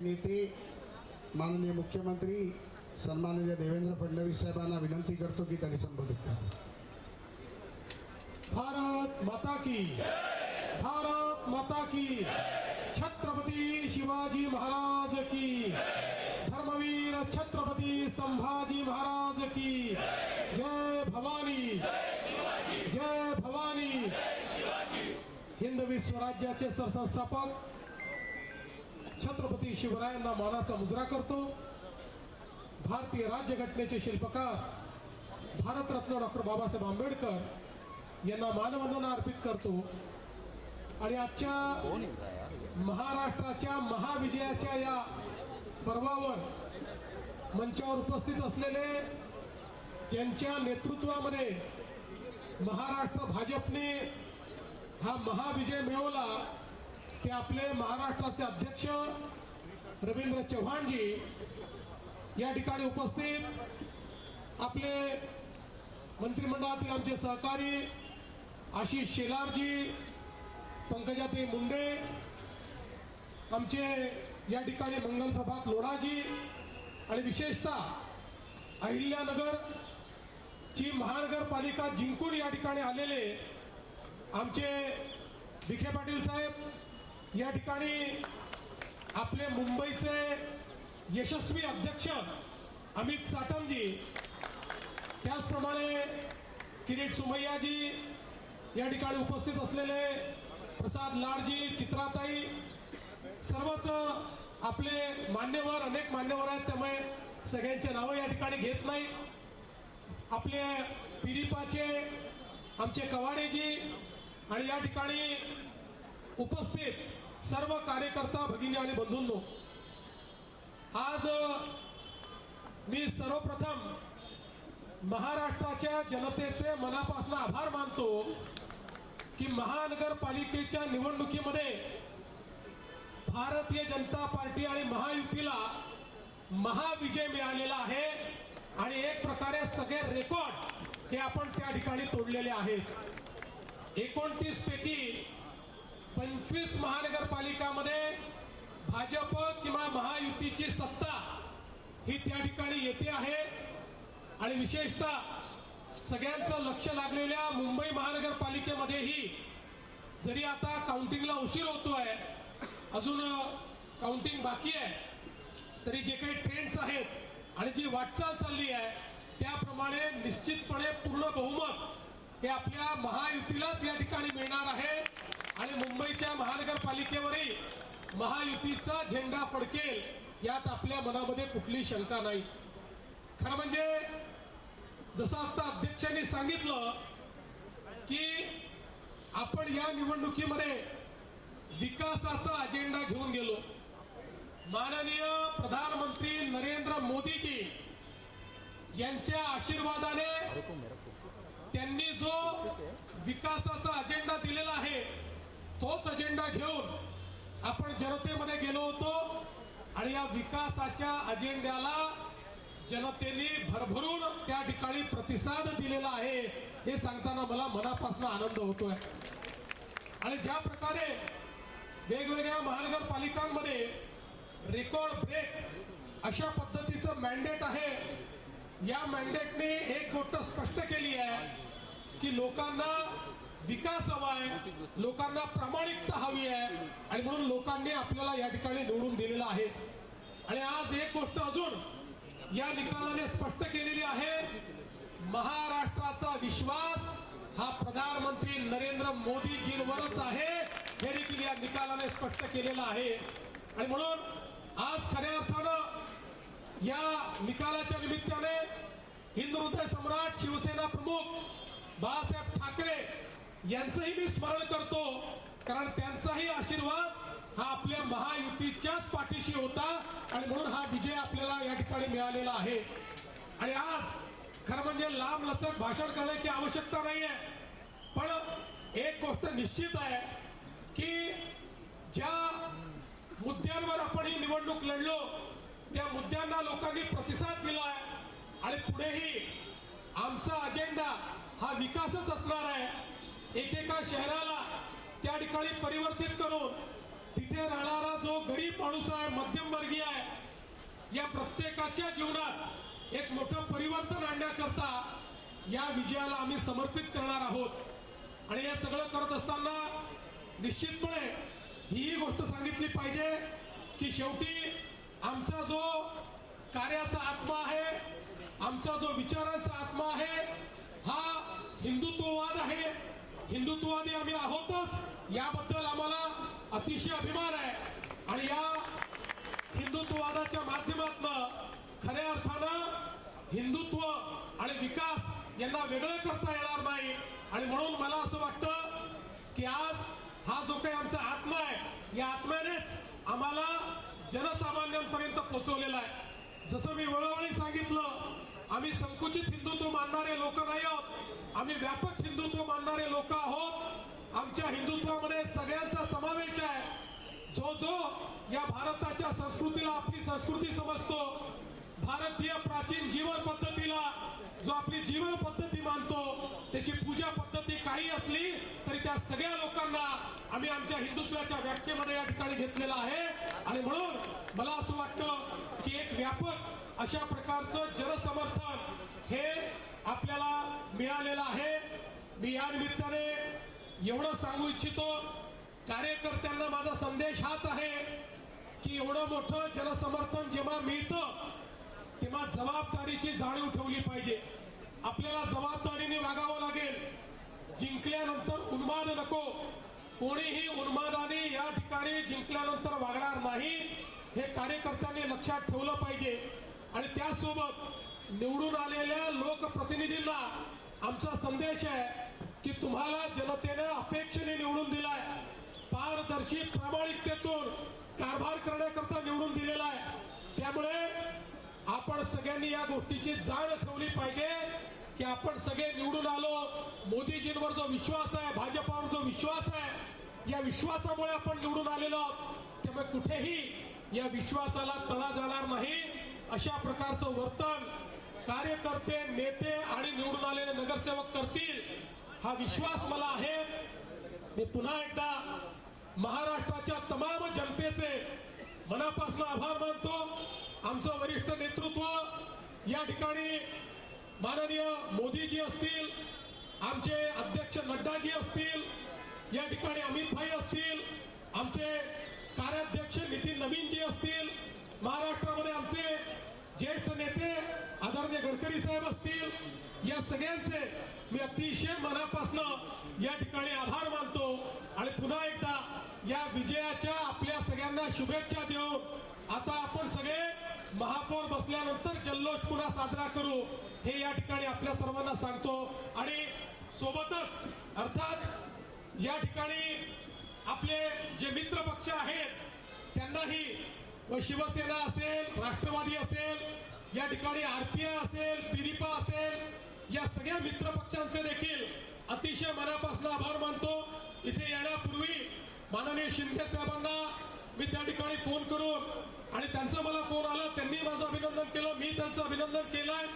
नेते माननीय मुख्यमंत्री सन्माननीय देवेंद्र फडणवीस साहेबांना विनंती करतो की त्यांनी संबोधित करा। भारत माता की, भारत माता की, छत्रपती शिवाजी महाराज की, धर्मवीर छत्रपती संभाजी महाराज की, जय भवानी, जय भवानी। हिंदवी स्वराज्याचे सरसंस्थापक छत्रपती शिवरायांना मानाचा मुजरा करतो। भारतीय राज्यघटनेचे शिल्पकार भारतरत्न डॉक्टर बाबासाहेब आंबेडकर यांना मानवंदना अर्पित करतो। आणि आजच्या महाराष्ट्राच्या महाविजयाच्या या पर्वावर मंचावर उपस्थित असलेले, ज्यांच्या नेतृत्वामध्ये महाराष्ट्र भाजपने हा महाविजय मिळवला, ते आपले महाराष्ट्राचे अध्यक्ष रवींद्र चव्हाणजी या ठिकाणी उपस्थित, आपले मंत्रिमंडळातील आमचे सहकारी आशिष शेलारजी, पंकजाताई मुंडे, आमचे या ठिकाणी मंगल प्रभात लोढाजी, आणि विशेषतः अहिल्यानगर ची महानगरपालिका जिंकून या ठिकाणी आलेले आमचे विखे पाटील साहेब, या ठिकाणी आपले मुंबईचे यशस्वी अध्यक्ष अमित साटमजी, त्याचप्रमाणे किरीट सुमय्याजी, या ठिकाणी उपस्थित असलेले प्रसाद लाडजी, चित्राताई, सर्वच आपले मान्यवर, अनेक मान्यवर आहेत, त्यामुळे सगळ्यांचे नावं या ठिकाणी घेत नाही। आपले पिरिपाचे आमचे कवाडेजी आणि या ठिकाणी उपस्थित सर्व कार्यकर्ता भगिनी आणि बंधूंनो, आज मी सर्वप्रथम महाराष्ट्राच्या जनतेचे मनापासून आभार मानतो की महानगरपालिकेच्या निवडणुकीमध्ये भारतीय जनता पार्टी आणि महायुतीला महाविजय मिळालेला आहे। आणि एक प्रकारे सगळे रेकॉर्ड हे आपण त्या ठिकाणी तोडलेले आहेत। 29 पैकी 25 महानगरपालिकामध्ये भाजप किंवा महायुतीची सत्ता ही त्या ठिकाणी येते आहे। आणि विशेषतः सगळ्यांचं लक्ष लागलेल्या मुंबई महानगरपालिकेमध्येही, जरी आता काउंटिंगला उशीर होतोय, अजून काउंटिंग बाकी आहे, तरी जे काही ट्रेंड्स आहेत आणि जी वाटचाल चालली आहे त्याप्रमाणे निश्चितपणे पूर्ण बहुमत हे आपल्या महायुतीलाच या ठिकाणी मिळणार आहे। आणि मुंबईच्या महानगरपालिकेवरही महायुतीचा झेंडा फडकेल यात आपल्या मनामध्ये कुठली शंका नाही। खरं म्हणजे जसं आता अध्यक्षांनी सांगितलं की आपण या निवडणुकीमध्ये विकासाचा अजेंडा घेऊन गेलो। माननीय प्रधानमंत्री नरेंद्र मोदीजी यांच्या आशीर्वादाने त्यांनी जो विकासाचा अजेंडा दिलेला आहे, तोच अजेंडा घेऊन आपण जनतेमध्ये गेलो होतो। आणि या विकासाच्या अजेंड्याला जनतेने भरभरून त्या ठिकाणी प्रतिसाद दिलेला आहे, हे सांगताना मला मनापासून आनंद होतोय। आणि ज्या प्रकारे वेगवेगळ्या महानगरपालिकांमध्ये रेकॉर्ड ब्रेक अशा पद्धतीचं मॅन्डेट आहे, या मॅन्डेटने एक गोष्ट स्पष्ट केली आहे की लोकांना विकास हवा आहे, लोकांना प्रामाणिकता हवी आहे, आणि म्हणून लोकांनी आपल्याला या ठिकाणी निवडून दिलेला आहे। आणि आज एक गोष्ट अजून या निकालाने स्पष्ट केलेली आहे, महाराष्ट्राचा विश्वास हा प्रधानमंत्री नरेंद्र मोदीजींवरच आहे, हे देखील या निकालाने स्पष्ट केलेलं आहे। आणि म्हणून आज खऱ्या अर्थानं या निकालाच्या निमित्ताने हिंदू हृदय सम्राट शिवसेना प्रमुख बाळासाहेब ठाकरे यांचंही मी स्मरण करतो, कारण त्यांचाही आशीर्वाद हा आपल्या महायुतीच्याच पाठीशी होता आणि म्हणून हा विजय आपल्याला या ठिकाणी मिळालेला आहे। आणि आज खरं म्हणजे लांब लचक भाषण करण्याची आवश्यकता नाहीये, पण एक गोष्ट निश्चित आहे की ज्या मुद्द्यांवर आपण ही निवडणूक लढलो त्या मुद्द्यांना लोकांनी प्रतिसाद दिलाय, आणि पुढेही आमचा अजेंडा हा विकासच असणार आहे। एकेका शहराला त्या ठिकाणी परिवर्तित करून तिथे राहणारा जो गरीब माणूस आहे, मध्यमवर्गीय आहे, या प्रत्येकाच्या जीवनात एक मोठं परिवर्तन आणण्याकरता या विजयाला आम्ही समर्पित करणार आहोत। आणि हे सगळं करत असताना निश्चितपणे ही गोष्ट सांगितली पाहिजे की शेवटी आमचा जो कार्याचा आत्मा आहे, आमचा जो विचारांचा आत्मा आहे, हा हिंदुत्ववाद आहे। हिंदुत्ववादी आम्ही आहोतच, याबद्दल आम्हाला अतिशय अभिमान आहे। आणि या हिंदुत्ववादाच्या माध्यमातून खऱ्या अर्थानं हिंदुत्व आणि विकास यांना वेगळं करता येणार नाही। आणि म्हणून मला असं वाटतं की आज हा जो काही आमचा आत्मा आहे, या आत्म्यानेच आम्हाला जनसामान्यांपर्यंत पोहोचवलेला आहे। जसं मी वेळोवेळी सांगितलं, आम्ही संकुचित हिंदुत्व मानणारे लोक नाही आहोत, आम्ही व्यापक हिंदुत्व मानणारे लोक आहोत। आमच्या हिंदुत्वामध्ये सगळ्यांचा समावेश आहे। जो जो या भारताच्या संस्कृतीला आपली संस्कृती समजतो, भारतीय प्राचीन जीवन पद्धतीला जो आपली जीवन पद्धती मानतो, त्याची पूजा पद्धती काही असली तरी त्या सगळ्या लोकांना आम्ही आमच्या हिंदुत्वाच्या व्याख्येमध्ये या ठिकाणी घेतलेला आहे। आणि म्हणून मला असं वाटतं की एक व्यापक अशा प्रकारचं जनसमर्थन हे आपल्याला मिळालेलं आहे। मी या निमित्ताने एवढं सांगू इच्छितो, कार्यकर्त्यांना माझा संदेश हाच आहे की एवढं मोठं जनसमर्थन जेव्हा मिळतं तेव्हा जबाबदारीची जाणीव ठेवली पाहिजे। आपल्याला जबाबदारीने वागावं लागेल। जिंकल्यानंतर उन्माद नको, कोणीही उन्मादाने या ठिकाणी जिंकल्यानंतर वागणार नाही, हे कार्यकर्त्यांनी लक्षात ठेवलं पाहिजे। आणि त्यासोबत निवडून आलेल्या लोकप्रतिनिधींना आमचा संदेश आहे की तुम्हाला जनतेने अपेक्षेने निवडून दिलाय, पारदर्शी प्रामाणिकतेतून कारभार करण्याकरता निवडून दिलेला आहे। त्यामुळे आपण सगळ्यांनी या गोष्टीची जाण ठेवली पाहिजे की आपण सगळे निवडून आलो, मोदीजींवर जो विश्वास आहे, भाजपावर जो विश्वास आहे, या विश्वासामुळे आपण निवडून आलेलो आहोत। त्यामुळे कुठेही या विश्वासाला तडा जाणार नाही, अशा प्रकारचं वर्तन कार्यकर्ते, नेते आणि निवडून आलेले नगरसेवक करतील, हा विश्वास मला आहे। मी पुन्हा एकदा महाराष्ट्राच्या तमाम जनतेचे मनापासून आभार मानतो। आमचं वरिष्ठ नेतृत्व या ठिकाणी माननीय मोदीजी असतील, आमचे अध्यक्ष नड्डाजी असतील, या ठिकाणी अमित भाई असतील, आमचे कार्याध्यक्ष नितीन नवीनजी असतील, महाराष्ट्रामध्ये आमचे ज्येष्ठ नेते आदरणीय गडकरी साहेब असतील, या सगळ्यांचे मी अतिशय मनापासून या ठिकाणी आभार मानतो। आणि पुन्हा एकदा या विजयाच्या आपल्या सगळ्यांना शुभेच्छा देऊन आता आपण सगळे महापौर बसल्यानंतर जल्लोष पुन्हा साजरा करू, हे या ठिकाणी आपल्या सर्वांना सांगतो। आणि सोबतच अर्थात या ठिकाणी आपले जे मित्र पक्ष आहेत त्यांनाही, व शिवसेना असेल, राष्ट्रवादी असेल, या ठिकाणी आरपीआय असेल, पिरिपा असेल, या सगळ्या मित्र पक्षांचे देखील अतिशय मनापासून आभार मानतो। इथे येण्यापूर्वी माननीय शिंदे साहेबांना मी त्या ठिकाणी फोन करून आणि त्यांचा मला फोन आला, त्यांनी माझं अभिनंदन केलं, मी त्यांचं अभिनंदन केलंय।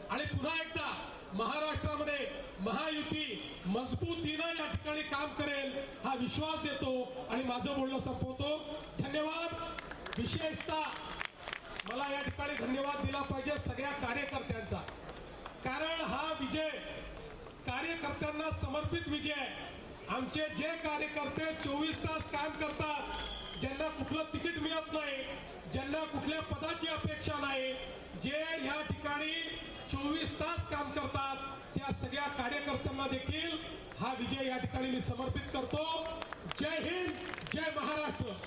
आणि पुन्हा एकदा महाराष्ट्रामध्ये महायुती मजबूतीनं या ठिकाणी काम करेल हा विश्वास देतो आणि माझं बोलणं संपवतो। धन्यवाद। विशेषतः मला या ठिकाणी धन्यवाद दिला पाहिजे सगळ्या कार्यकर्त्यांचा, कारण हा विजय कार्यकर्त्यांना समर्पित विजय आहे। आमचे जे कार्यकर्ते 24 तास काम करतात, ज्यांना कुठलं तिकीट मिळत नाही, ज्यांना कुठल्या पदाची अपेक्षा नाही, जे या ठिकाणी 24 तास काम करतात, त्या सगळ्या कार्यकर्त्यांना देखील हा विजय या ठिकाणी मी समर्पित करतो। जय हिंद, जय महाराष्ट्र।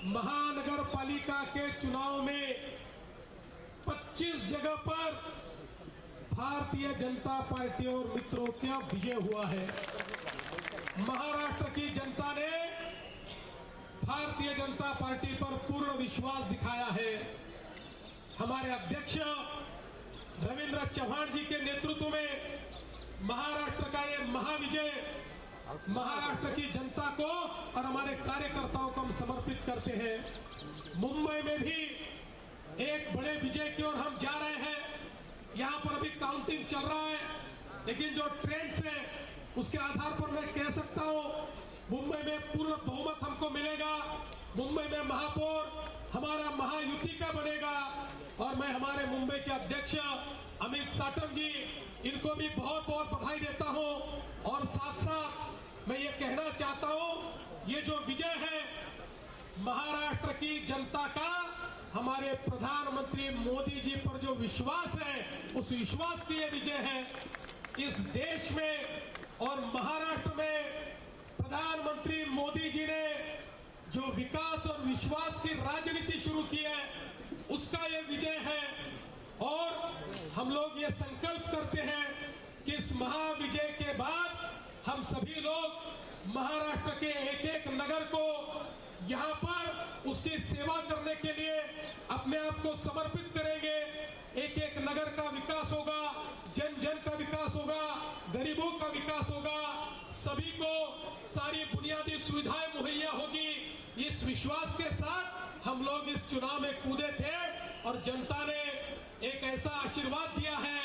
महानगरपालिका के चुनाव में 25 जगह पर भारतीय जनता पार्टी और मित्रों का विजय हुआ है। महाराष्ट्र की जनता ने भारतीय जनता पार्टी पर पूर्ण विश्वास दिखाया है। हमारे अध्यक्ष रविंद्र चव्हाण जी के नेतृत्व में महाराष्ट्र का ये महाविजय महाराष्ट्र की जनता को और हमारे कार्यकर्ताओं को हम समर्पित करते हैं। मुंबई में भी एक बड़े विजय की ओर हम जा रहे हैं। यहाँ पर अभी काउंटिंग चल रहा है, लेकिन जो ट्रेंड्स है उसके आधार पर मैं कह सकता हूँ मुंबई में पूर्ण बहुमत हमको मिलेगा। मुंबई में महापौर हमारा महायुति का बनेगा और मैं हमारे मुंबई के अध्यक्ष अमित साटम जी इनको भी बहुत बहुत बधाई देता हूँ। और साथ साथ मैं ये कहना चाहता हूँ, ये जो विजय है महाराष्ट्र की जनता का हमारे प्रधानमंत्री मोदी जी पर जो विश्वास है, उस विश्वास की ये विजय है। इस देश में और महाराष्ट्र में प्रधानमंत्री मोदी जी ने जो विकास और विश्वास की राजनीति शुरू की है, उसका ये विजय है। और हम लोग ये संकल्प करते हैं कि इस महाविजय के बाद हम सभी लोग महाराष्ट्र के एक एक नगर को यहाँ पर उसकी सेवा करने के लिए अपने आप को समर्पित करेंगे। एक एक नगर का विकास होगा, जन जन का विकास होगा, गरीबों का विकास होगा, सभी को सारी बुनियादी सुविधाएं मुहैया होगी। इस विश्वास के साथ हम लोग इस चुनाव में कूदे थे और जनता ने एक ऐसा आशीर्वाद दिया है।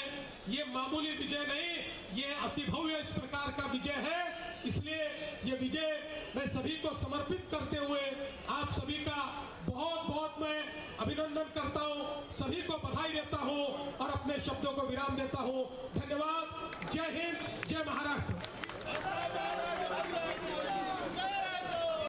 ये मामूली विजय नहीं, ये अति भव्य इस प्रकार का विजय है। इसलिए ये विजय मैं सभी को समर्पित करते हुए आप सभी का बहुत बहुत मैं अभिनंदन करता हूं, सभी को बधाई देता हूं और अपने शब्दों को विराम देता हूं। धन्यवाद। जय हिंद।